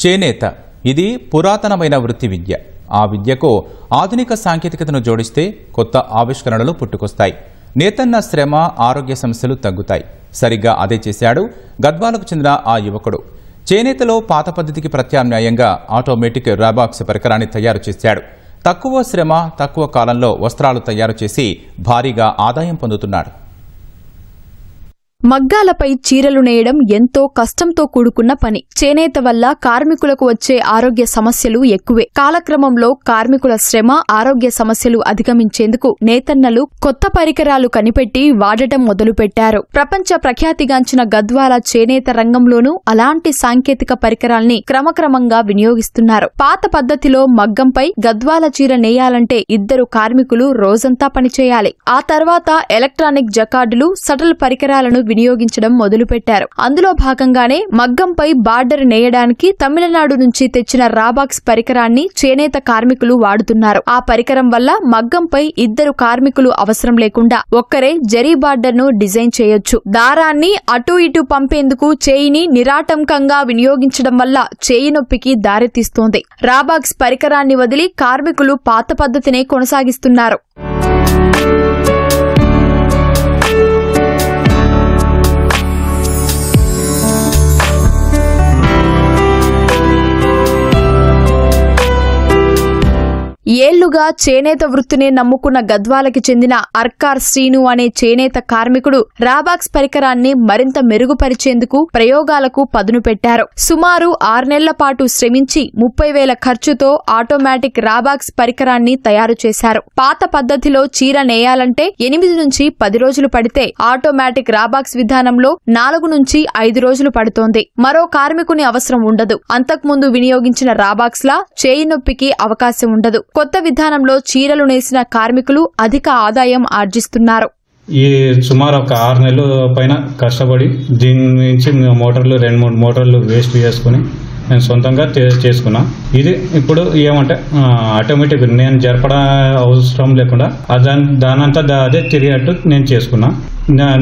చేనేత ఇది పురాతనమైన వృత్తి విద్య. ఆ విద్యకు ఆధునిక సాంకేతికతను జోడిస్తే కొత్త ఆవిష్కరణలు పుట్టుకొస్తాయి. నేతన్న శ్రమ, ఆరోగ్య సమస్యలు తగ్గుతాయి. సరిగ్గా అదే చేశాడు గద్వాలకు చెందిన ఆ యువకుడు. చేనేతలో పాత పద్ధతికి ప్రత్యామ్నాయంగా ఆటోమేటిక్ రాబాక్స్ పరికరాన్ని తయారు చేశాడు. తక్కువ శ్రమ, తక్కువ కాలంలో వస్త్రాలు తయారు చేసి భారీగా ఆదాయం పొందుతున్నాడు. మగ్గాలపై చీరలు నేయడం ఎంతో కష్టంతో కూడుకున్న పని. చేనేత వల్ల కార్మికులకు వచ్చే ఆరోగ్య సమస్యలు ఎక్కువే. కాలక్రమంలో కార్మికుల శ్రమ, ఆరోగ్య సమస్యలు అధిగమించేందుకు నేతన్నలు కొత్త పరికరాలు కనిపెట్టి వాడటం మొదలుపెట్టారు. ప్రపంచ ప్రఖ్యాతిగాంచిన గద్వాల చేనేత రంగంలోనూ అలాంటి సాంకేతిక పరికరాల్ని క్రమక్రమంగా వినియోగిస్తున్నారు. పాత పద్ధతిలో మగ్గంపై గద్వాల చీర నేయాలంటే 2 కార్మికులు రోజంతా పనిచేయాలి. ఆ తర్వాత ఎలక్ట్రానిక్ జకార్డులు, సటల్ పరికరాలను వినియోగించడం మొదలుపెట్టారు. అందులో భాగంగానే మగ్గంపై బార్డర్ నేయడానికి తమిళనాడు నుంచి తెచ్చిన రాబాక్స్ పరికరాన్ని చేనేత కార్మికులు వాడుతున్నారు. ఆ పరికరం వల్ల మగ్గంపై 2 కార్మికులు అవసరం లేకుండా ఒక్కరే జరీ బార్డర్ ను డిజైన్ చేయొచ్చు. దారాన్ని అటు ఇటు పంపేందుకు చేయిని నిరాటంకంగా వినియోగించడం వల్ల చేయి నొప్పికి దారితీస్తోంది. రాబాక్స్ పరికరాన్ని వదిలి కార్మికులు పాత పద్ధతినే కొనసాగిస్తున్నారు. ఏళ్లుగా చేనేత వృత్తినే నమ్ముకున్న గద్వాలకి చెందిన అర్కార్ శ్రీను అనే చేనేత కార్మికుడు రాబాక్స్ పరికరాన్ని మరింత మెరుగుపరిచేందుకు ప్రయోగాలకు పదును పెట్టారు. సుమారు 6 నెలల పాటు శ్రమించి 30,000 ఖర్చుతో ఆటోమేటిక్ రాబాక్స్ పరికరాన్ని తయారు చేశారు. పాత పద్ధతిలో చీర నేయాలంటే 8 నుంచి 10 రోజులు పడితే ఆటోమేటిక్ రాబాక్స్ విధానంలో 4 నుంచి 5 రోజులు పడుతోంది. మరో కార్మికుని అవసరం ఉండదు. అంతకుముందు వినియోగించిన రాబాక్స్ లా చేయి నొప్పికి అవకాశం ఉండదు. కొత్త విధానంలో చీరలు నేసిన కార్మికులు అధిక ఆదాయం ఆర్జిస్తున్నారు. ఈ సుమారు ఒక 6 నెలల పైన కష్టపడి దీని నుంచి మోటార్లు 2-3 మోటార్లు వేస్ట్ చేసుకుని నేను సొంతంగా చేసుకున్నా. ఇది ఇప్పుడు ఏమంటే ఆటోమేటిక్ నేను జరపడం అవసరం లేకుండా దానంతా అదే తిరిగేట్టు నేను చేసుకున్నా.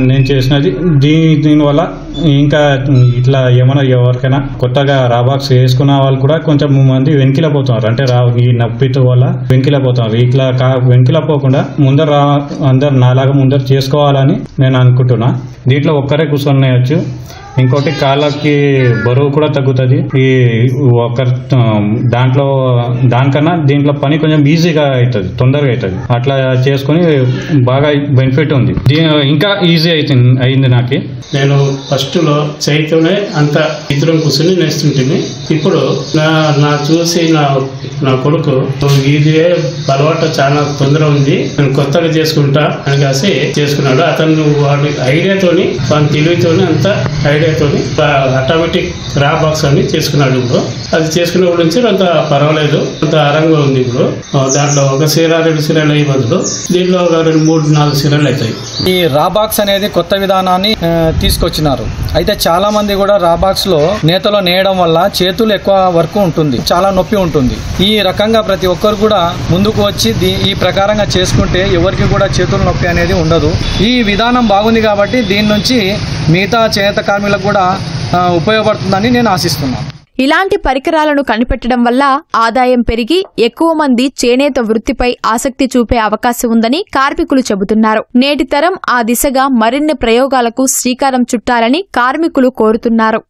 నేను చేసినది దీనివల్ల ఇంకా ఇట్లా ఏమైనా ఎవరికైనా కొత్తగా రాబాక్స్ వేసుకున్న వాళ్ళు కూడా కొంచెం మంది వెనుకిలపోతున్నారు. అంటే ఈ నొప్పితో వల్ల వెనుకిలపోతున్నారు. ఇట్లా వెనుకిలపోకుండా అందరు నాలాగా ముందర చేసుకోవాలని నేను అనుకుంటున్నా. దీంట్లో ఒక్కరే కూర్చొనేయచ్చు. ఇంకోటి కాళ్ళకి బరువు కూడా తగ్గుతుంది. ఈ దానికన్నా దీంట్లో పని కొంచెం ఈజీగా అవుతుంది, తొందరగా అవుతుంది. అట్లా చేసుకుని బాగా బెనిఫిట్ ఉంది. ఇంకా ఈజీ అయింది నాకు. నేను ఫస్ట్ లో చేతితోనే అంత ఇద్దరం కూర్చొని నేస్తుంటుంది. ఇప్పుడు నా చూసి నా కొడుకు ఇది అలవాటు చాలా తొందర ఉంది, నేను కొత్తగా చేసుకుంటా అని కాసి చేసుకున్నాడు. అతను వాడి ఐడియాతోని, వాడి తెలివితోని, అంత ఐడియాతోని ఆటోమేటిక్ రాబాక్స్ అని చేసుకున్నాడు. ఇప్పుడు అది చేసుకున్నప్పటి నుంచి అంత పర్వాలేదు, అంత ఆరంగా ఉంది. ఇప్పుడు దాంట్లో ఒక చీర 2 చీరలు అయ్యే బదులు దీంట్లో ఒక 2-3-4 చీరలు అవుతాయి. ఈ రాబాక్స్ అనేది కొత్త విధానాన్ని తీసుకొచ్చినారు. అయితే చాలా మంది కూడా రాబాక్స్ లో నేతలో నేయడం వల్ల చేతులు ఎక్కువ వర్క్ ఉంటుంది, చాలా నొప్పి ఉంటుంది. ఈ రకంగా ప్రతి ఒక్కరు కూడా ముందుకు వచ్చి ఈ ప్రకారంగా చేసుకుంటే ఎవరికి కూడా చేతుల నొప్పి అనేది ఉండదు. ఈ విధానం బాగుంది కాబట్టి దీని నుంచి మిగతా చేనేత కార్మికులకు కూడా ఉపయోగపడుతుందని నేను ఆశిస్తున్నాను. ఇలాంటి పరికరాలను కనిపెట్టడం వల్ల ఆదాయం పెరిగి ఎక్కువ మంది చేనేత వృత్తిపై ఆసక్తి చూపే అవకాశం ఉందని కార్మికులు చెబుతున్నారు. నేటి తరం ఆ దిశగా మరిన్ని ప్రయోగాలకు శ్రీకారం చుట్టాలని కార్మికులు కోరుతున్నారు.